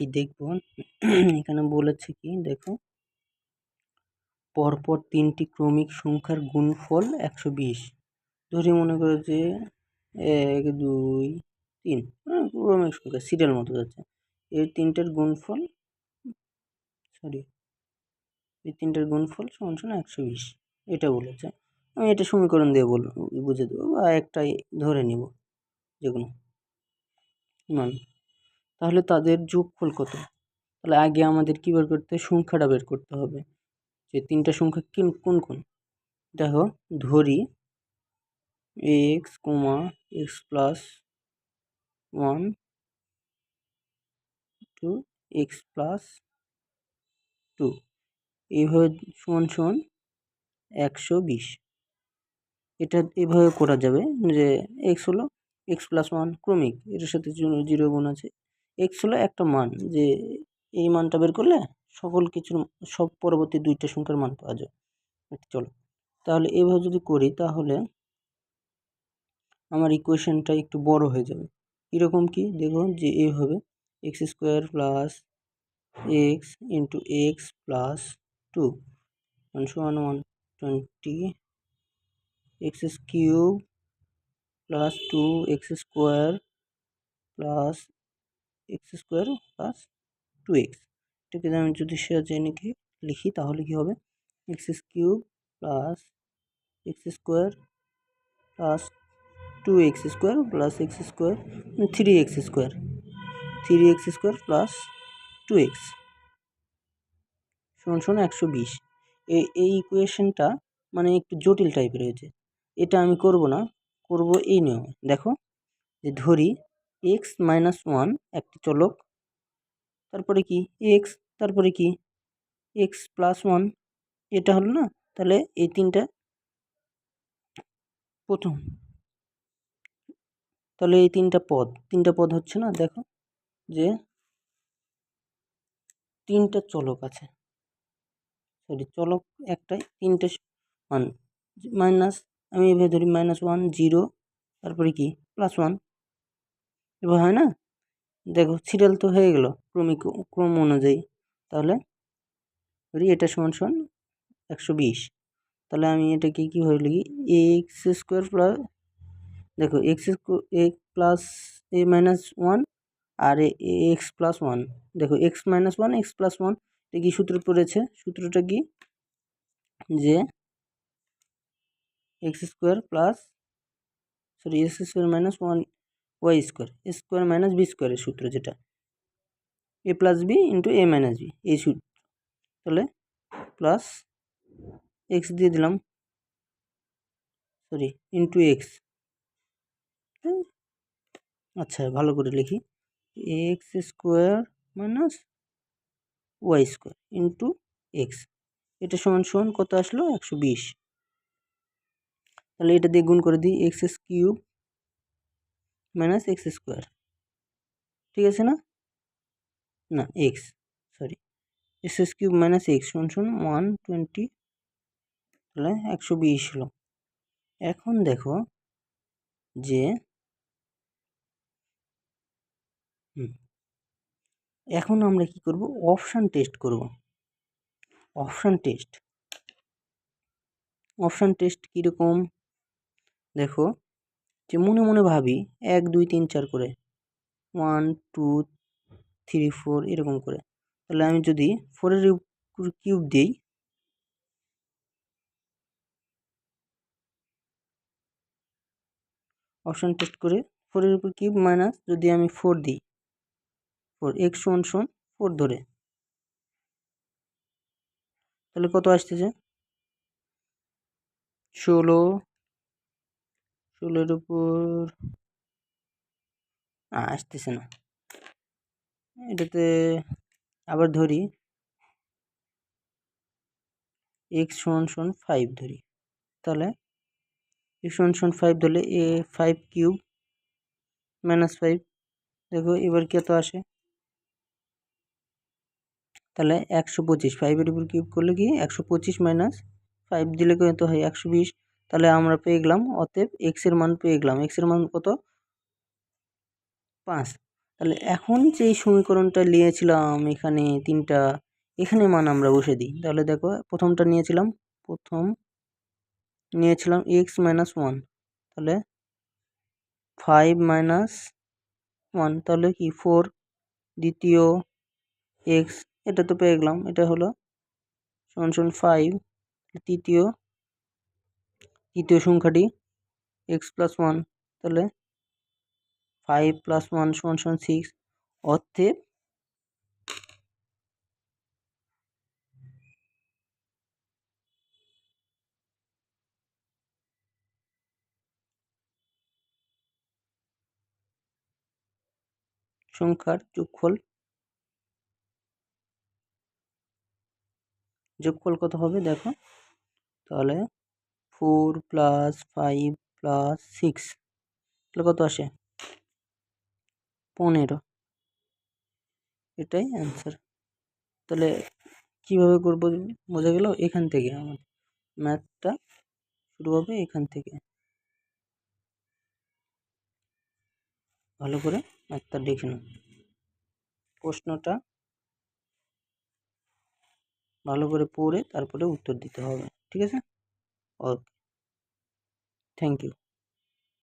কি দেখব এখানে বলেছে কি দেখো, পরপর 3টি ক্রমিক সংখ্যার গুণফল 120। ধরে মনে করো যে 1 2 3 ক্রমিক সংখ্যা সিরিয়াল মতো যাচ্ছে। এই তিনটার গুণফল সমান সমান 120, এটা বলেছে। আমি এটা সমীকরণ দিয়ে বুঝে দেবো বা একটাই ধরে নিব যেকোনো মান। তাহলে তাদের যোগফল কত? তাহলে আগে আমাদের কি বের করতে, সংখ্যাটা বের করতে হবে যে তিনটা সংখ্যা কোন কোন। দেখো ধরি x, x plus 1 two x plus 2 এইভাবে সমান সমান 120। এটা এভাবে করা যাবে যে x হলো x প্লাস 1 ক্রমিক, এটার সাথে 0 গুণ আছে। x হলো একটা মান, যে এই মানটা বের করলে সব পরবর্তী দুইটা সংখ্যার মান পাওয়া যায়। চলো তাহলে এভাবে যদি করি তাহলে আমার ইকুয়েশনটা একটু বড় হয়ে যাবে। এরকম কি দেখো যে এইভাবে x square plus x into x plus 2 সমান 120, x cube plus 2x square plus x² plus 2x। এটাকে আমি যদি সাজিয়ে লিখি তাহলে কি হবে, x cube plus x square plus 2x square plus x square 3x square plus 2x সমান সমান 120। এই ইকুয়েশনটা মানে একটু জটিল টাইপের হয়েছে। এটা আমি করব না, করব এই নিয়মে। দেখো যে ধরি x মাইনাস 1 একটি চলক, তারপরে কি x, তারপরে কি x প্লাস 1, এটা হলো না। তাহলে এই তিনটা প্রথম, তাহলে এই তিনটা পদ হচ্ছে না। দেখো যে তিনটা চলক আছে, চলক একটাই, তিনটে মান মাইনাস, আমি এভাবে ধরি -1 0 তারপরে কি +1, এবার হয় না। দেখো সিরিয়াল তো হয়ে গেল ক্রম অনুযায়ী। তাহলে ধরি এটা সমান সমান 120। তাহলে আমি এটাকে কীভাবে লিখি, x² প্লাস, দেখো x প্লাস a মাইনাস 1 আর x প্লাস 1, দেখো x মাইনাস 1 x প্লাস 1 এটা কি সূত্র পড়েছে, সূত্রটা কি যে x square minus 1 y square minus b স্কোয়ারের সূত্র, যেটা a plus b into a minus b, এই সূত্র। তাহলে প্লাস x দিয়ে দিলাম, ইন্টু এক্স। আচ্ছা ভালো করে লিখি, x square minus y square into x, এটা সমান সমান কত আসলো 120। তাহলে এটা দিয়ে গুণ করে দিই, x cube minus x square, ঠিক আছে না, এক্স কিউব মাইনাস এক্স সমান সমান 120, তাহলে 120 হলো। এখন দেখো যে এখন আমরা কি করব, অপশান টেস্ট করব। অপশান টেস্ট কীরকম দেখো, যে মনে মনে ভাবি 1 2 3 4 করে, 1 2 3 4 এরকম করে। তাহলে আমি যদি 4-এর উপর কিউব দিই, অপশান টেস্ট করে 4-এর উপর কিউব মাইনাস যদি আমি 4 দিই, 4 x সমান 4 ধরে, তাহলে কত আসতেছে 16-এর উপর আসতেছে না। এটাতে আবার ধরি x সমান 5 ধরি, তাহলে x সমান 5 ধরলে a 5 কিউব মাইনাস 5, দেখো এবার কত আসে, তাহলে 125, 5-এর উপর কিউব করলে কি 125 মাইনাস 5 দিলে কত হয় 120। তাহলে আমরা পেয়ে গেলাম, অতএব x এর মান পেয়ে গেলাম, x এর মান কত 5। তাহলে এখন যেই সমীকরণটা নিয়েছিলাম এখানে তিনটা, এখানে মান আমরা বসে দিই। তাহলে দেখো প্রথম নিয়েছিলাম এক্স মাইনাস ওয়ান, তাহলে 5 মাইনাস ওয়ান, তাহলে কি 4। দ্বিতীয় এক্স, এটা তো পেয়ে গেলাম, এটা হলো সমান সমান 5। তৃতীয় সংখ্যাটি এক্স প্লাস ওয়ান, তাহলে 5 প্লাস ওয়ান সমান সমান 6। অতএব সংখ্যার যোগফল কত হবে দেখো, তাহলে 4 প্লাস 5 প্লাস 6, তাহলে কত আসে 15। এটাই অ্যান্সার। তাহলে কিভাবে করবো বোঝা গেল? এখান থেকে আমার ম্যাথটা শুরু হবে, এখান থেকে। ভালো করে ম্যাথটা দেখে নাও, প্রশ্নটা ভালো করে পড়ে তারপরে উত্তর দিতে হবে, ঠিক আছে? ওকে, থ্যাংক ইউ।